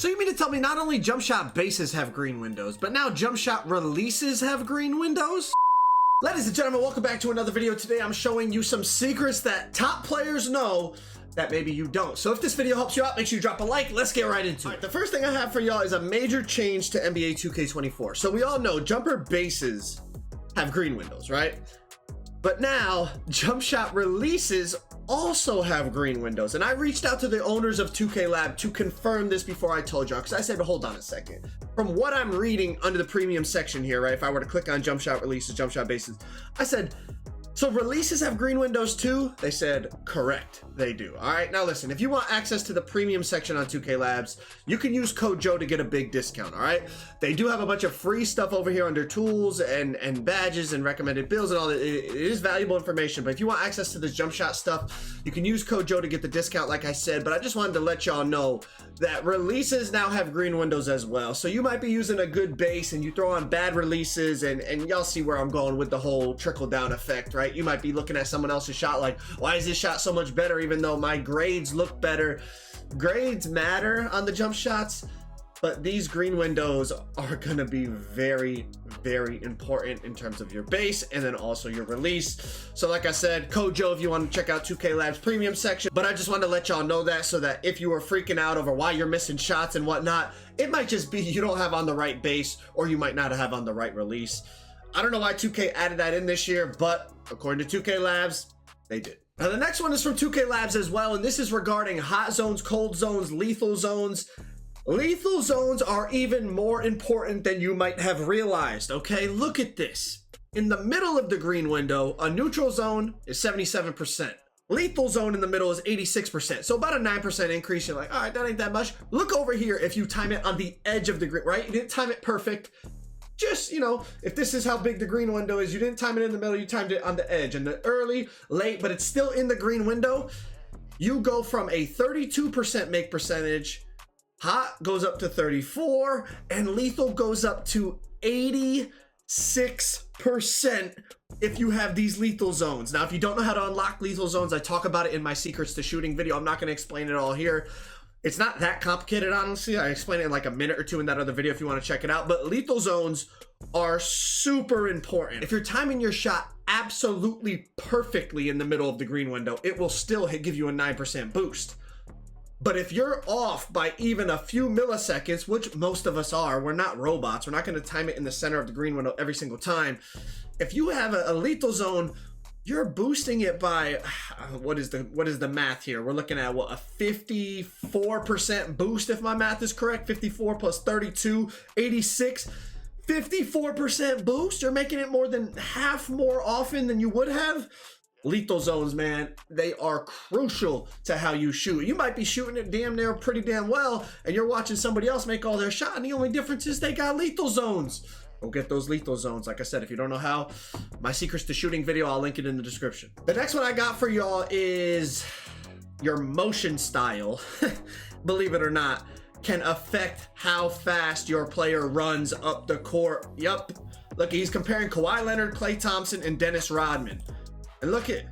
So you mean to tell me not only jump shot bases have green windows, but now jump shot releases have green windows? Ladies and gentlemen, welcome back to another video. Today I'm showing you some secrets that top players know that maybe you don't. So if this video helps you out, make sure you drop a like. Let's get right into it. The first thing I have for y'all is a major change to NBA 2K24. So we all know jumper bases have green windows, right? But now jump shot releases also have green windows, and I reached out to the owners of 2K Lab to confirm this before I told y'all, because I said, hold on a second. From what I'm reading under the premium section here, right, if I were to click on jump shot releases, jump shot bases, I said, so releases have green windows too? They said, correct, they do. All right, now listen, if you want access to the premium section on 2K Labs, you can use code Joe to get a big discount, all right? They do have a bunch of free stuff over here under tools and badges and recommended builds and all that. It is valuable information, but if you want access to this jump shot stuff, you can use code Joe to get the discount, like I said. But I just wanted to let y'all know that releases now have green windows as well. So you might be using a good base and you throw on bad releases, and y'all see where I'm going with the whole trickle down effect, right? You might be looking at someone else's shot like, why is this shot so much better even though my grades look better? Grades matter on the jump shots, but these green windows are gonna be very, very important in terms of your base and then also your release. So like I said, code Joe if you want to check out 2K Labs premium section. But I just wanted to let y'all know that, so that if you were freaking out over why you're missing shots and whatnot, it might just be you don't have on the right base, or you might not have on the right release. I don't know why 2K added that in this year, but according to 2K Labs, they did. Now the next one is from 2K Labs as well, and this is regarding hot zones, cold zones, lethal zones. Lethal zones are even more important than you might have realized, okay? Look at this. In the middle of the green window, a neutral zone is 77%. Lethal zone in the middle is 86%. So about a 9% increase. You're like, all right, that ain't that much. Look over here if you time it on the edge of the green, right? You didn't time it perfect. Just, you know, if this is how big the green window is, you didn't time it in the middle, you timed it on the edge. And the early, late, but it's still in the green window, you go from a 32% make percentage, hot goes up to 34, and lethal goes up to 86% if you have these lethal zones. Now, if you don't know how to unlock lethal zones, I talk about it in my secrets to shooting video. I'm not going to explain it all here. It's not that complicated, honestly. I explain it in like a minute or two in that other video if you want to check it out. But lethal zones are super important. If you're timing your shot absolutely perfectly in the middle of the green window, it will still give you a 9% boost. But if you're off by even a few milliseconds, which most of us are, we're not robots. We're not going to time it in the center of the green window every single time. If you have a lethal zone, you're boosting it by, what is the math here? We're looking at what, a 54% boost if my math is correct. 54 plus 32, 86. 54% boost. You're making it more than half more often than you would have. Lethal zones, man, they are crucial to how you shoot. You might be shooting it damn near pretty damn well, and you're watching somebody else make all their shot, and the only difference is they got lethal zones. Go get those lethal zones. Like I said, if you don't know how, my secrets to shooting video, I'll link it in the description. The next one I got for y'all is your motion style, believe it or not, can affect how fast your player runs up the court. Yup. Look, he's comparing Kawhi Leonard, Klay Thompson, and Dennis Rodman. And look at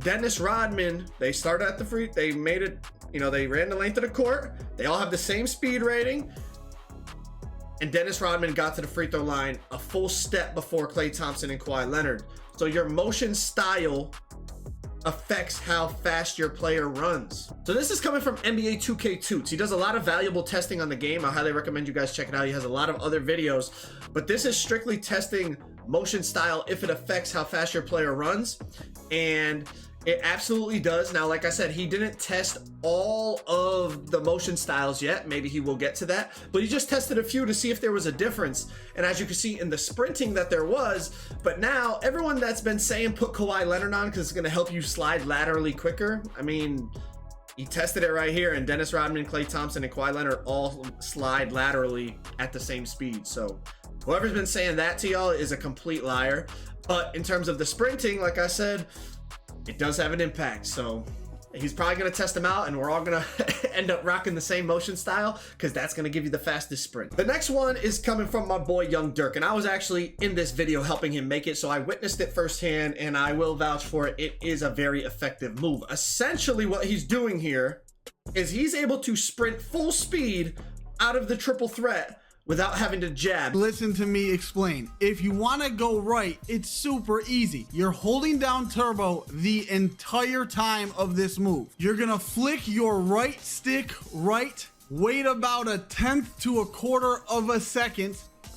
Dennis Rodman. They started at the free, they made it, you know, they ran the length of the court. They all have the same speed rating. And Dennis Rodman got to the free throw line a full step before Klay Thompson and Kawhi Leonard. So your motion style affects how fast your player runs. So this is coming from NBA 2K Toots. He does a lot of valuable testing on the game. I highly recommend you guys check it out. He has a lot of other videos, but this is strictly testing motion style if it affects how fast your player runs, and it absolutely does. Now, like I said, he didn't test all of the motion styles yet. Maybe he will get to that, but he just tested a few to see if there was a difference. And as you can see in the sprinting that there was, but now everyone that's been saying put Kawhi Leonard on because it's going to help you slide laterally quicker. I mean, he tested it right here, and Dennis Rodman, Klay Thompson, and Kawhi Leonard all slide laterally at the same speed. So whoever's been saying that to y'all is a complete liar. But in terms of the sprinting, like I said, it does have an impact. So he's probably going to test them out, and we're all going to end up rocking the same motion style because that's going to give you the fastest sprint. The next one is coming from my boy Young Dirk, and I was actually in this video helping him make it, so I witnessed it firsthand, and I will vouch for it. It is a very effective move. Essentially what he's doing here is he's able to sprint full speed out of the triple threat without having to jab. Listen to me explain. If you want to go right, it's super easy. You're holding down turbo the entire time of this move. You're gonna flick your right stick right, wait about 1/10 to 1/4 of a second,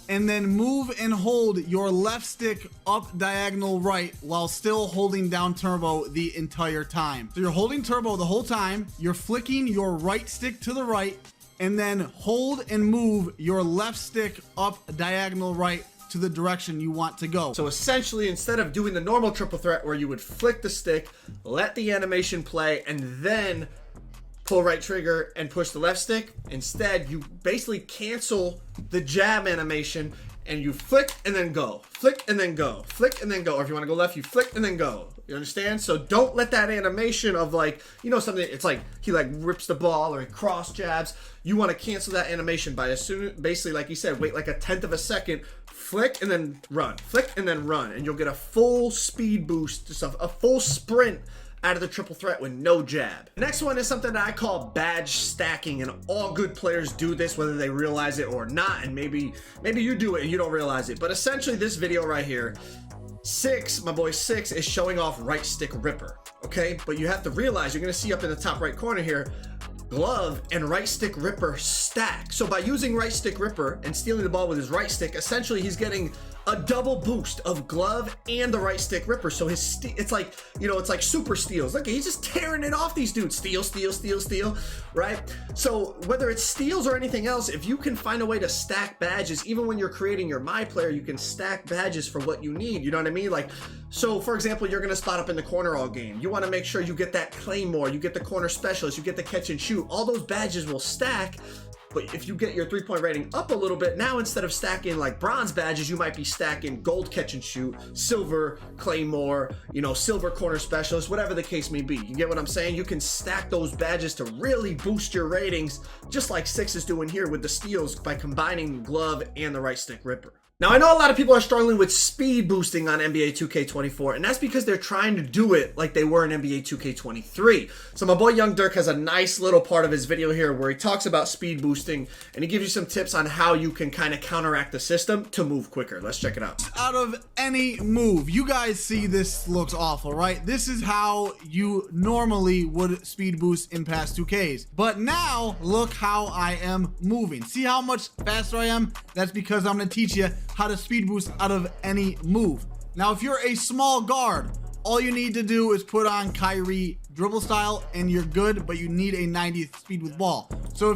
and then move and hold your left stick up diagonal right while still holding down turbo the entire time. So you're holding turbo the whole time, you're flicking your right stick to the right, and then hold and move your left stick up diagonal right to the direction you want to go. So essentially, instead of doing the normal triple threat where you would flick the stick, let the animation play, and then pull right trigger and push the left stick, instead you basically cancel the jab animation and you flick and then go, flick and then go, flick and then go. Or if you want to go left, you flick and then go. You understand? So don't let that animation of like, you know, something, it's like he like rips the ball or he cross jabs. You want to cancel that animation by basically, like you said, wait like 1/10 of a second, flick and then run, flick and then run, and you'll get a full speed boost, just a full sprint out of the triple threat with no jab. The next one is something that I call badge stacking, and all good players do this whether they realize it or not, and maybe you do it and you don't realize it. But essentially this video right here, my boy Six is showing off right stick ripper, okay? But you have to realize, you're gonna see up in the top right corner here, glove and right stick ripper stack. So by using right stick ripper and stealing the ball with his right stick, essentially he's getting a double boost of glove and the right stick ripper. So his it's like, you know, it's like super steals. Look, he's just tearing it off these dudes. Steal, steal, steal, steal, right? So whether it's steals or anything else, if you can find a way to stack badges, even when you're creating your My Player, you can stack badges for what you need. You know what I mean? Like, so for example, you're gonna spot up in the corner all game. You wanna make sure you get that claymore, you get the corner specialist, you get the catch and shoot. All those badges will stack. But if you get your 3-point rating up a little bit, now instead of stacking like bronze badges, you might be stacking gold catch and shoot, silver claymore, you know, silver corner specialist, whatever the case may be. You get what I'm saying? You can stack those badges to really boost your ratings, just like Six is doing here with the steals by combining glove and the right stick ripper. Now, I know a lot of people are struggling with speed boosting on NBA 2K24, and that's because they're trying to do it like they were in NBA 2K23. So my boy Young Dirk has a nice little part of his video here where he talks about speed boosting, and he gives you some tips on how you can kind of counteract the system to move quicker. Let's check it out. Out of any move, you guys see this looks awful, right? This is how you normally would speed boost in past 2Ks. But now, look how I am moving. See how much faster I am? That's because I'm going to teach you how to speed boost out of any move. Now, if you're a small guard, all you need to do is put on Kyrie dribble style and you're good, but you need a 90 speed with ball. So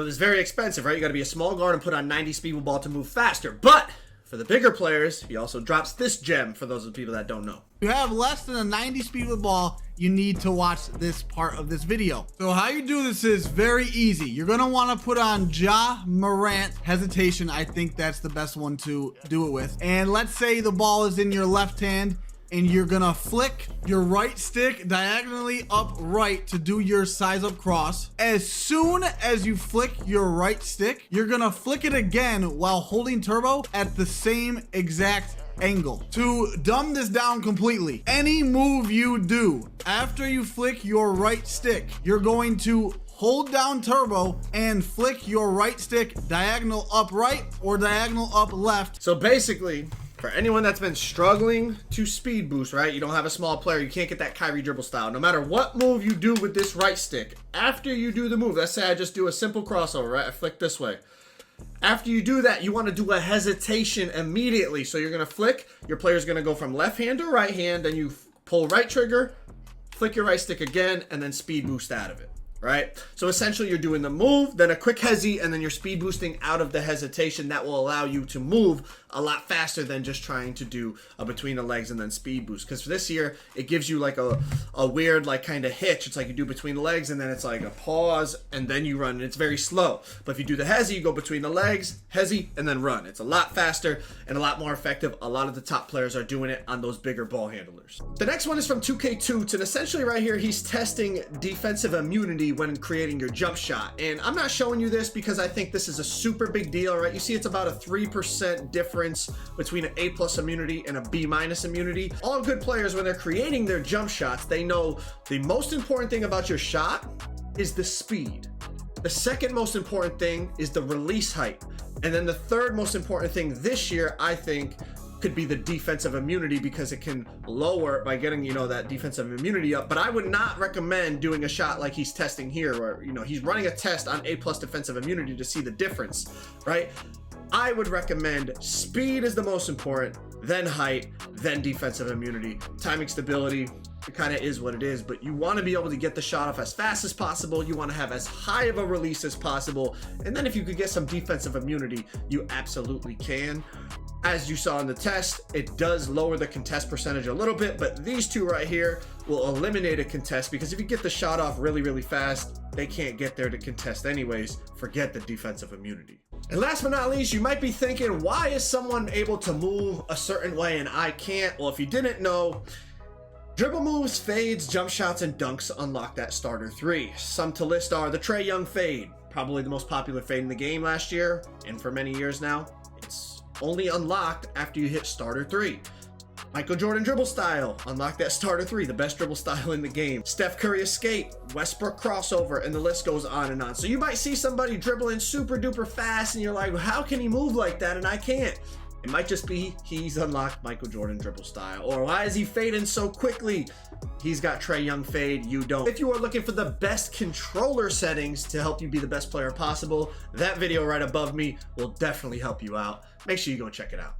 it's very expensive, right? You got to be a small guard and put on 90 speed with ball to move faster. But for the bigger players, he also drops this gem for those of the people that don't know. If you have less than a 90 speed with ball, you need to watch this part of this video. So how you do this is very easy. You're gonna wanna put on Ja Morant hesitation. I think that's the best one to do it with. And let's say the ball is in your left hand and you're gonna flick your right stick diagonally up right to do your size up cross. As soon as you flick your right stick, you're gonna flick it again while holding turbo at the same exact angle. To dumb this down completely, any move you do after you flick your right stick, you're going to hold down turbo and flick your right stick diagonal up right or diagonal up left. So basically, for anyone that's been struggling to speed boost, right? You don't have a small player, you can't get that Kyrie dribble style. No matter what move you do with this right stick, after you do the move, let's say I just do a simple crossover, right? I flick this way. After you do that, you want to do a hesitation immediately. So you're going to flick, your player's going to go from left hand to right hand, then you pull right trigger, flick your right stick again, and then speed boost out of it. Right? So essentially you're doing the move, then a quick hezi, and then you're speed boosting out of the hesitation. That will allow you to move a lot faster than just trying to do a between the legs and then speed boost. Because for this here, it gives you like a weird like kind of hitch. It's like you do between the legs and then it's like a pause and then you run, and it's very slow. But if you do the hezi, you go between the legs, hezi, and then run. It's a lot faster and a lot more effective. A lot of the top players are doing it on those bigger ball handlers. The next one is from 2K2, and essentially right here, he's testing defensive immunity when creating your jump shot. And I'm not showing you this because I think this is a super big deal, right? You see it's about a 3% difference between an A+ immunity and a B- immunity. All good players, when they're creating their jump shots, they know the most important thing about your shot is the speed. The second most important thing is the release height. And then the third most important thing this year, I think, could be the defensive immunity, because it can lower by getting, you know, that defensive immunity up. But I would not recommend doing a shot like he's testing here, where, you know, he's running a test on A+ defensive immunity to see the difference, right? I would recommend speed is the most important, then height, then defensive immunity. Timing stability, it kind of is what it is, but you want to be able to get the shot off as fast as possible. You want to have as high of a release as possible. And then if you could get some defensive immunity, you absolutely can. As you saw in the test, it does lower the contest percentage a little bit, but these two right here will eliminate a contest, because if you get the shot off really, really fast, they can't get there to contest anyways. Forget the defensive immunity. And last but not least, you might be thinking, why is someone able to move a certain way and I can't? Well, if you didn't know, dribble moves, fades, jump shots, and dunks unlock that starter 3. Some to list are the Trae Young fade, probably the most popular fade in the game last year, and for many years now. It's only unlocked after you hit starter 3. Michael Jordan dribble style, unlock that starter 3, the best dribble style in the game. Steph Curry escape, Westbrook crossover, and the list goes on and on. So you might see somebody dribbling super duper fast and you're like, well, how can he move like that and I can't? It might just be he's unlocked Michael Jordan dribble style. Or why is he fading so quickly? He's got Trae Young fade, you don't. If you are looking for the best controller settings to help you be the best player possible, that video right above me will definitely help you out. Make sure you go check it out.